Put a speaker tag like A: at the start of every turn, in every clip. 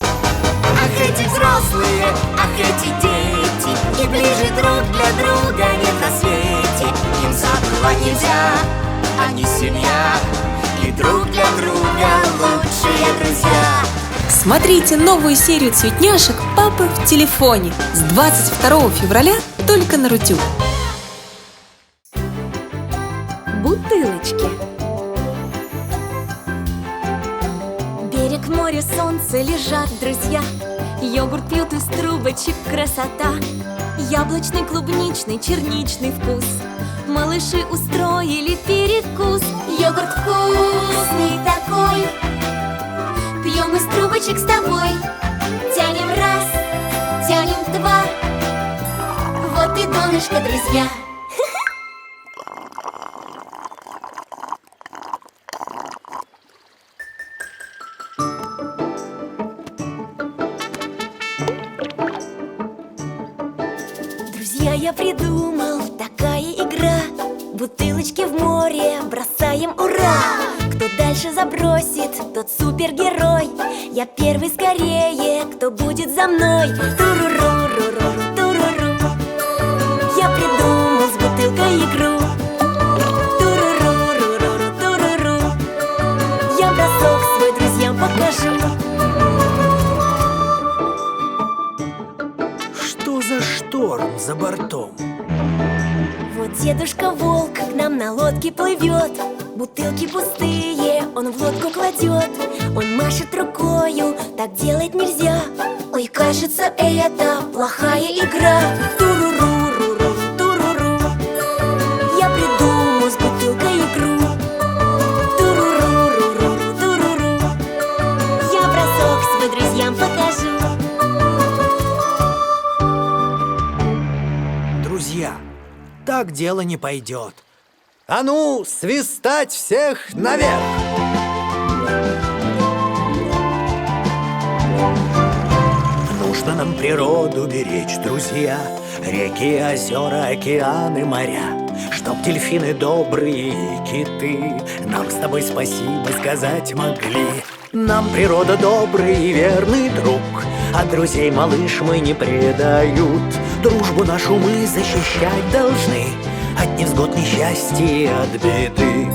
A: Ах, эти взрослые, ах, эти дети, и ближе друг для друга нет на свете. Им забывать нельзя, они семья, и друг для друга лучшие друзья.
B: Смотрите новую серию «Цветняшек. Папы в телефоне» с 22 февраля только на Рутюб.
C: Бутылочки. Берег, море, солнце, лежат друзья. Йогурт пьют из трубочек, красота. Яблочный, клубничный, черничный вкус. Малыши устроили перекус.
D: Йогурт вкусный такой, пьем из трубочек с тобой. Тянем раз, тянем два, вот и донышко, друзья.
C: Друзья, я придумал, такая игра. Бутылочки в море бросаем, ура! Кто дальше забросит, тот супергерой. Я первый скорее, кто будет за мной? Туруру-ру-ру-ру, туруру. Я придумал с бутылкой игру. Туруру-ру-ру, туруру. Я бросок свой друзьям покажу.
E: Что за шторм за бортом?
C: Вот дедушка волк к нам на лодке плывет. Бутылки пустые он в лодку кладет. Он машет рукою, так делать нельзя. Ой, кажется, это плохая игра. Туруру-ру-ру, туруру. Я придумал с бутылкой игру. Туруру-ру-ру, туруру. Я бросок свой друзьям покажу.
E: Друзья, так дело не пойдет. А ну, свистать всех наверх! Нужно нам природу беречь, друзья. Реки, озера, океаны, моря. Чтоб дельфины добрые и киты нам с тобой спасибо сказать могли. Нам природа добрый и верный друг, а друзей, малыш, мы не предают. Дружбу нашу мы защищать должны от невзгод, несчастья и от беды.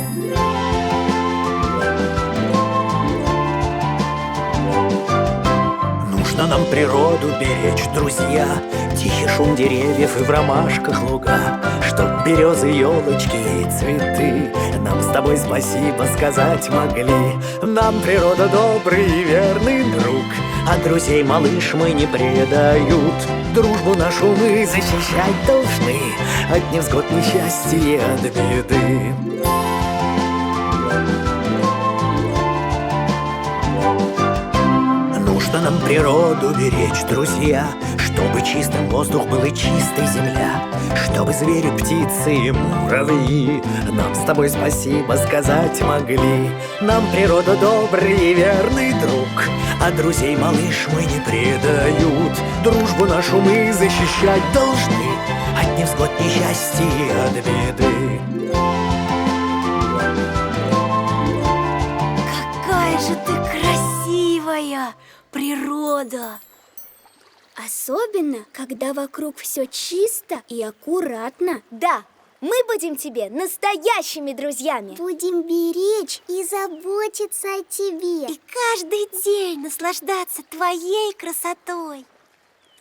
E: Нужно нам природу беречь, друзья. Тихий шум деревьев и в ромашках луга. Чтоб березы, елочки и цветы нам с тобой спасибо сказать могли. Нам природа добрый и верный друг, а друзей, малыш, мы не предают. Дружбу нашу мы защищать должны от невзгод, несчастья и от беды. Нужно нам природу беречь, друзья, чтобы чистым воздух был и чистой земля. Чтобы звери, птицы и муравьи нам с тобой спасибо сказать могли. Нам природа добрый и верный друг, а друзей, малыш, мы не предают. Дружбу нашу мы защищать должны от невзгод, несчастья и от беды.
C: Какая же ты красивая, природа!
D: Особенно, когда вокруг все чисто и аккуратно.
F: Да, мы будем тебе настоящими друзьями.
D: Будем беречь и заботиться о тебе.
C: И каждый день наслаждаться твоей красотой.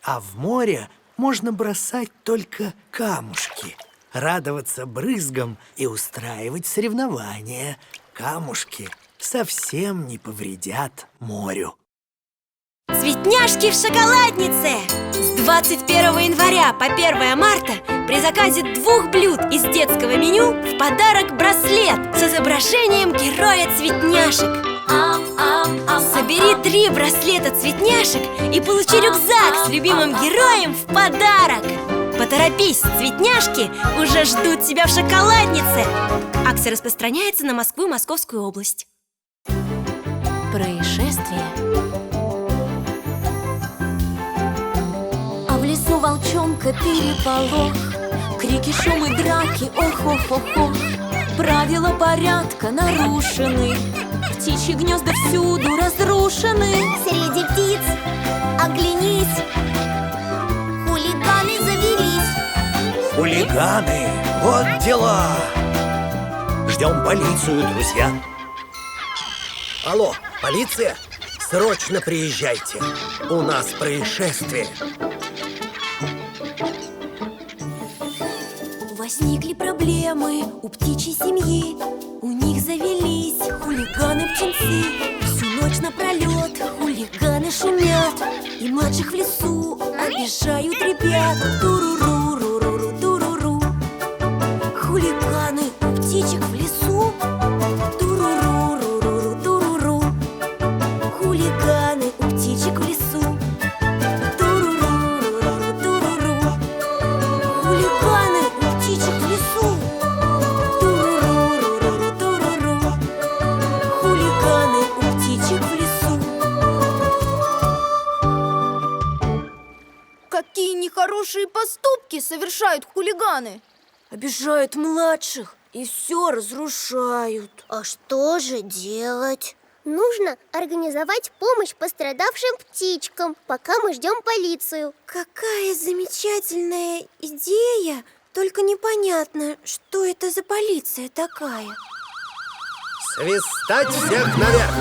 E: А в море можно бросать только камушки, радоваться брызгам и устраивать соревнования. Камушки совсем не повредят морю.
C: Цветняшки в шоколаднице! С 21 января по 1 марта при заказе 2 блюд из детского меню в подарок браслет с изображением героя цветняшек. Собери 3 браслета цветняшек и получи рюкзак с любимым героем в подарок. Поторопись, цветняшки уже ждут тебя в шоколаднице. Акция распространяется на Москву и Московскую область. Происшествие. А в лесу волчонка переполох, крики, шум и драки, ох-ох-ох-ох. Правила порядка нарушены, птичьи гнезда всюду разрушены.
B: разрушены.
F: Среди птиц оглянись, хулиганы завелись.
E: Хулиганы, вот дела. Ждем полицию, друзья. Алло, полиция? Срочно приезжайте. У нас происшествие.
C: Возникли проблемы у птичьей семьи. У них завелись хулиганы-птенцы. Всю ночь напролет хулиганы шумят и младших в лесу обижают ребят. Туруру-ру-ру-ру, туруру. Хулиганы у птичек в лесу. Туруру-ру-ру, туруру. Хулиганы у птичек в лесу. Туруру-ру-ру, туруру. Хулиганы у птичек в лесу. Туруру-ру-ру, туруру. Хулиганы у птичек в лесу.
F: Какие нехорошие поступки совершают хулиганы.
C: Обижают младших и все разрушают.
D: А что же делать? Нужно организовать помощь пострадавшим птичкам, пока мы ждем полицию.
C: Какая замечательная идея! Только непонятно, что это за полиция такая.
E: Свистать всех наверх.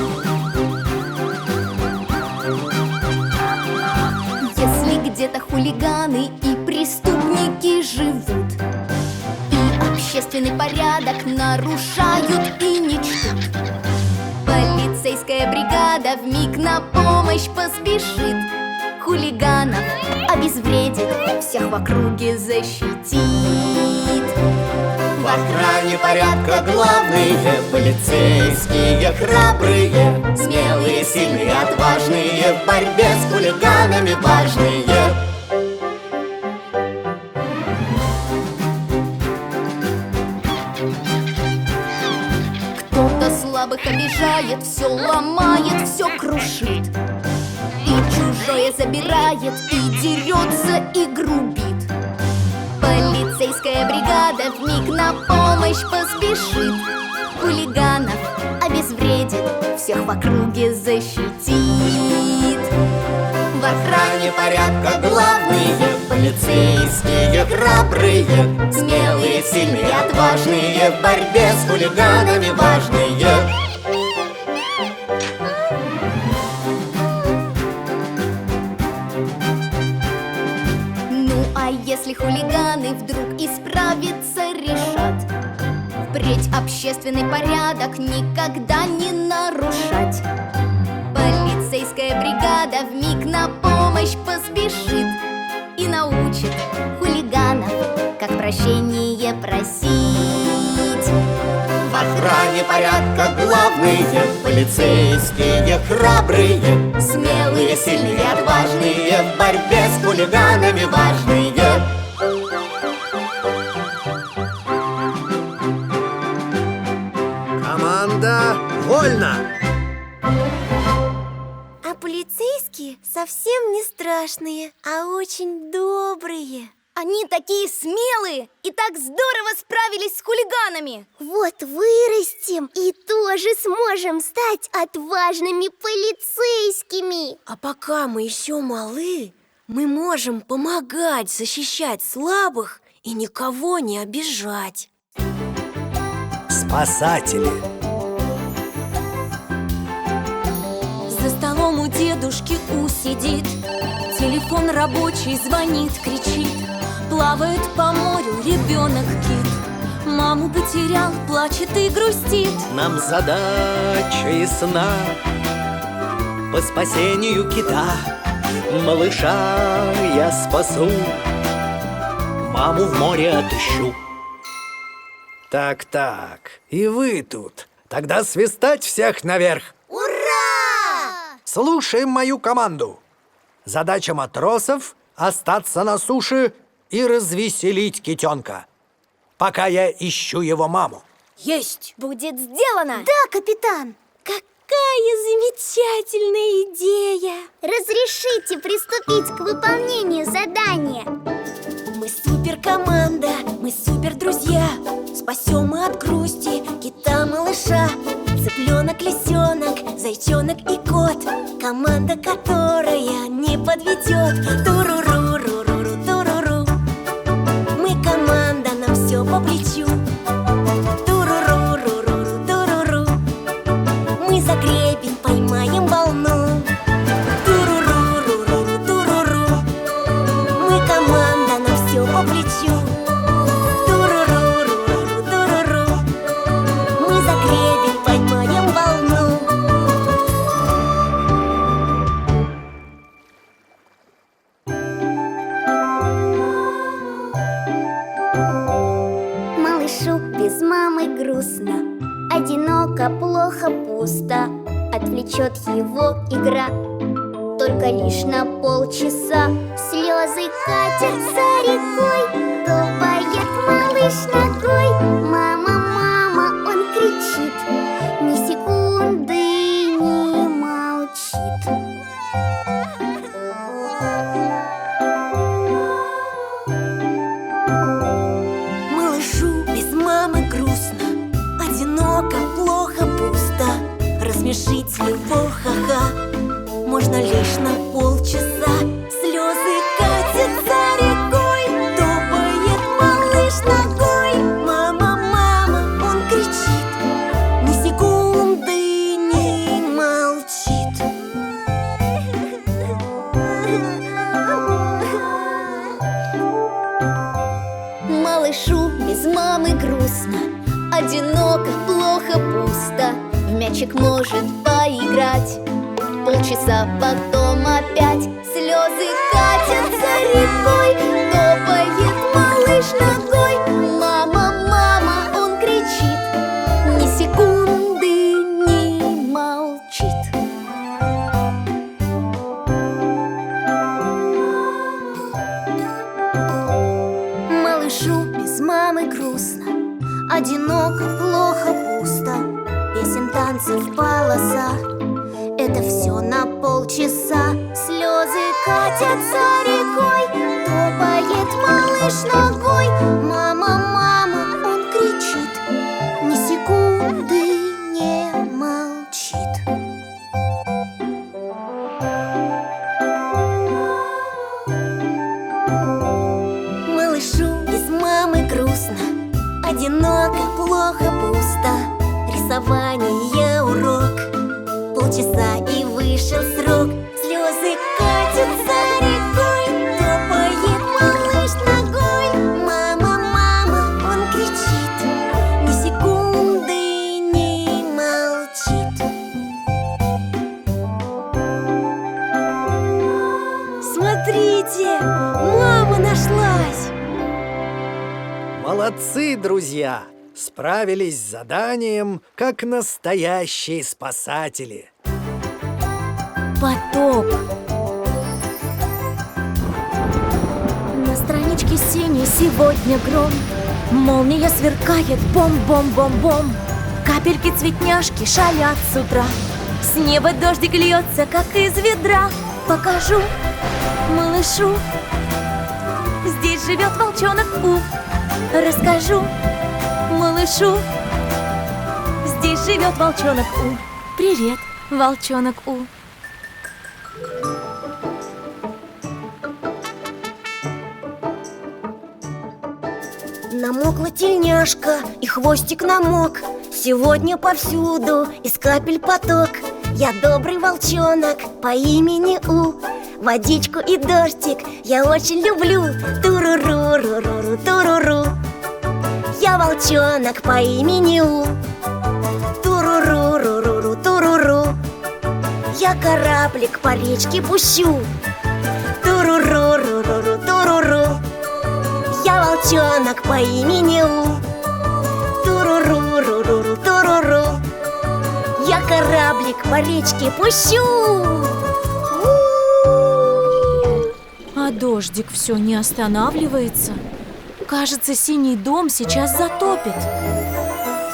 F: Если где-то хулиганы и преступники живут, и общественный порядок нарушают и не чтут, полицейская бригада вмиг на помощь поспешит. Хулиганов обезвредит, всех в округе защитит.
A: В охране порядка главные полицейские храбрые, смелые, сильные, отважные, в борьбе с хулиганами важные. Кто-то слабых обижает, все ломает, все крушит, и чужое забирает, и дерется, и грубит. Полицейская бригада вмиг на помощь поспешит. Хулиганов обезвредит, всех в округе защитит. В охране порядка главные полицейские храбрые, смелые, сильные, отважные, в борьбе с хулиганами важные. Ну а если хулиганы вдруг исправиться решат, впредь общественный порядок никогда не нарушать, полицейская бригада вмиг на помощь поспешит и научит хулиганов, как прощение просить. В охране порядка главные полицейские храбрые, смелые, сильные, отважные, в борьбе с хулиганами важные.
E: Команда, вольно!
C: А полицейские совсем не страшные, а очень добрые.
F: Они такие смелые и так здорово справились с хулиганами.
D: Вот вырастем и тоже сможем стать отважными полицейскими.
C: А пока мы еще малы, мы можем помогать защищать слабых и никого не обижать.
E: Спасатели.
C: За столом у дедушки сидит, телефон рабочий звонит, кричит. Плавает по морю ребенок-кит, маму потерял, плачет и грустит.
E: Нам задача ясна: по спасению кита малыша я спасу, маму в море отыщу. Так, и вы тут. Тогда свистать всех наверх.
D: Ура!
E: Слушаем мою команду. Задача матросов — остаться на суше и развеселить китенка, пока я ищу его маму.
C: Есть!
F: Будет сделано!
D: Да, капитан!
C: Какая замечательная идея!
D: Разрешите приступить к выполнению задания.
C: Мы суперкоманда, мы супер друзья. Спасем мы от грусти кита малыша. Цыпленок, лисенок, зайчонок и кот. вот команда, которая не подведет. Туруру-ру-ру-ру, туруру. Мы команда, нам все по плечу. Туруру-ру-ру-ру, туруру. Мы за гребень поймаем волну. Туруру-ру-ру, туруру. Мы команда, нам все по плечу. Туруру-ру-ру, туруру. Мы за гребень поймаем волну.
D: Малышу без мамы грустно, одиноко, плохо, пусто. Отвлечет его игра только лишь на полчаса. Слезы катятся рекой, топает малыш ногой. Мама, мама, он кричит, ни секунды не молчит.
C: Малышу без мамы грустно, одиноко, плохо, пусто. Рассмешить его, ха-ха, можно лишь на полчаса. Слезы катятся рекой, топает малыш ногой. Мама, мама, он кричит, ни секунды не молчит.
F: Малышу без мамы грустно, одиноко, плохо, пусто. В мячик может поиграть полчаса, потом опять. Слезы катятся рекой, топает малыш ногой. Мама, мама, он кричит, ни секунды не молчит.
D: Малышу без мамы грустно, одиноко, плохо, пусто. Песен, танцев, полоса, это все на полчаса. Слезы катятся рекой, топает малыш ногой. Мама, мама, он кричит, ни секунды не молчит.
C: Малышу без мамы грустно, одиноко, плохо, пусто. Рисование урок, полчаса и вышел срок. Слезы катятся рекой, топает малыш ногой. Мама, мама, он кричит, ни секунды не молчит. Смотрите, мама нашлась!
E: Молодцы, друзья! Справились с заданием, как настоящие спасатели.
C: Потоп. На страничке синей сегодня гром. Молния сверкает, бом-бом-бом-бом. Капельки цветняшки шалят с утра. С неба дождик льется, как из ведра. Покажу малышу, здесь живет волчонок У. Расскажу малышу, здесь живет волчонок У. Привет, волчонок У. Намокла тельняшка, и хвостик намок. Сегодня повсюду из капель поток. Я добрый волчонок по имени У. Водичку и дождик я очень люблю. Туруру-ру-ру-ру, туруру. Я волчонок по имени У. Туруру-ру-ру-ру, туруру. Я кораблик по речке пущу. Туруру-ру-ру-ру, туруру. Я волчонок по имени У. Туруру-ру-ру-ру, туруру. Я кораблик по речке пущу. А дождик все не останавливается. Кажется, синий дом сейчас затопит.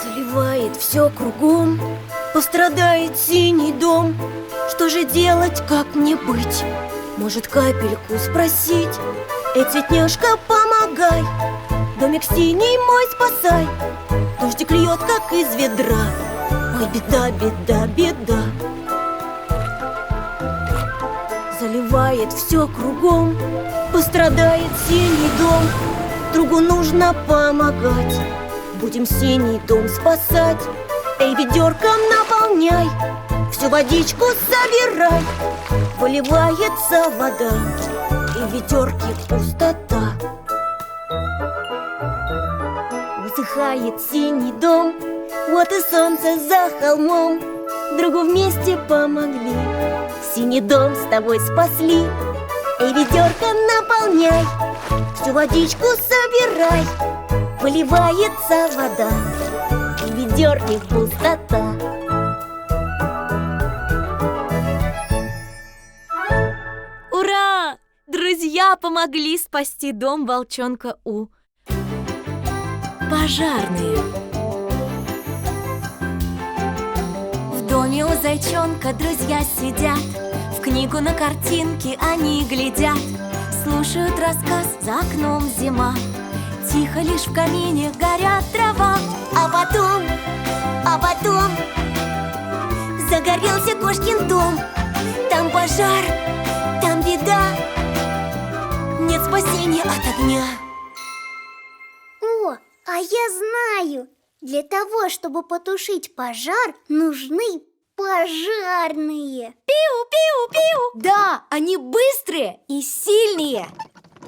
C: Заливает все кругом. Пострадает синий дом. Что же делать, как мне быть? Может, капельку спросить? Цветняшка, помогай. Домик синий мой спасай. Дождик льет, как из ведра. Ой, беда, беда, беда.
G: заливает все кругом. Пострадает синий дом, другу нужно помогать. Будем синий дом спасать. Эй, ведерком наполняй, всю водичку собирай. Выливается вода, и в ведерке пустота. Высыхает синий дом, вот и солнце за холмом. Другу вместе помогли, синий дом с тобой спасли. Эй, ведерко наполняй, всю водичку собирай. Выливается вода, и в ведерке пустота.
C: Ура! Друзья помогли спасти дом волчонка У. Пожарные. В доме у зайчонка друзья сидят, в книгу на картинке они глядят, слушают рассказ, за окном зима, тихо лишь в камине горят дрова.
D: А потом загорелся кошкин дом. Там пожар, там беда,
C: Нет спасения от огня.
D: О, а я знаю, для того, чтобы потушить пожар, нужны пожарные.
C: Пиу-пиу-пиу! Да, они быстрые и сильные,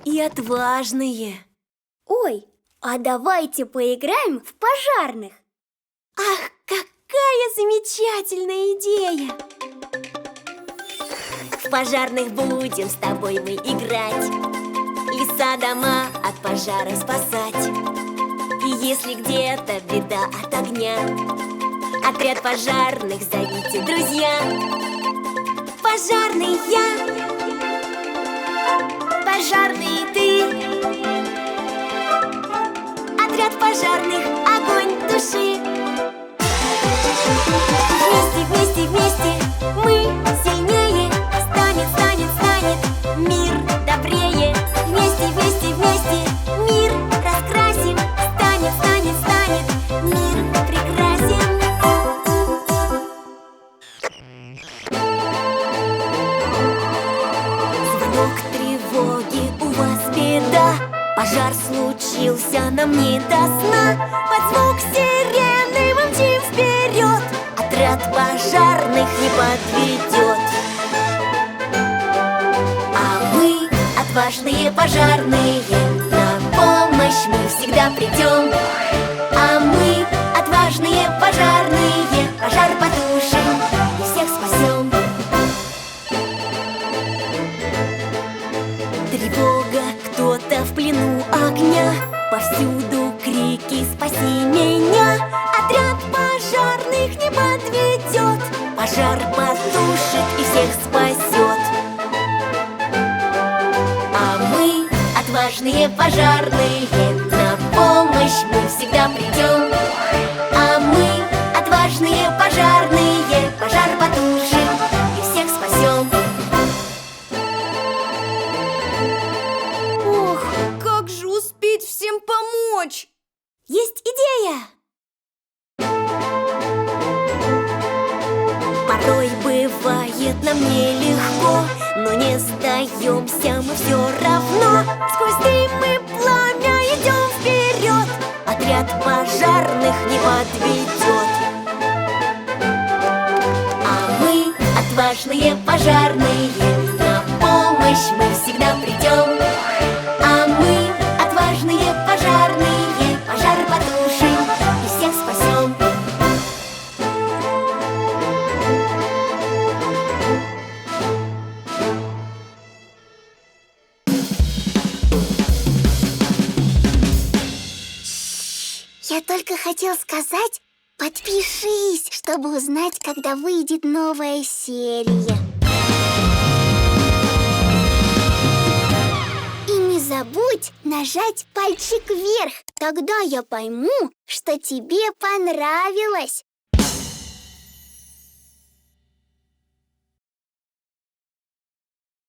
C: и отважные.
D: Ой, а давайте поиграем в пожарных.
C: Ах, какая замечательная идея!
G: В пожарных будем с тобой мы играть, леса, дома от пожара спасать. И если где-то беда от огня, отряд пожарных зовите, друзья.
D: Пожарный я, пожарный ты, отряд пожарных, огонь души. Вместе, вместе, вместе мы сильнее, станет, станет, станет мир добрее. Вместе, вместе, вместе мир раскрасим, станет, станет, станет мир прекрасен.
G: Звонок тревоги, у вас беда, пожар случился, нам не до сна. Под звук сирены мы мчим вперед, отряд пожарных не подведет. А мы, отважные пожарные, на помощь мы всегда придем. А мы, отважные пожарные, пожар потушим и всех спасем. Тревога, кто-то в плену огня, повсюду крики «Спаси меня!». Отряд пожарных не подведет, пожар потушит и всех спасет. А мы, отважные пожарные, на помощь мы всегда придем. А мы, отважные пожарные, пожар потушим и всех спасем.
F: Ох, как же успеть всем помочь?
G: Есть идея! Порой бывает нам нелегко, но не сдаемся мы все равно. Сквозь дым и пламя идем вперед, отряд пожарных не подведет. А мы, отважные пожарные, на помощь мы всегда придем. А мы, отважные пожарные, пожар потушим и всех спасем.
D: Я только хотел сказать, подпишись, чтобы узнать, когда выйдет новая серия. И не забудь нажать пальчик вверх, тогда я пойму, что тебе понравилось.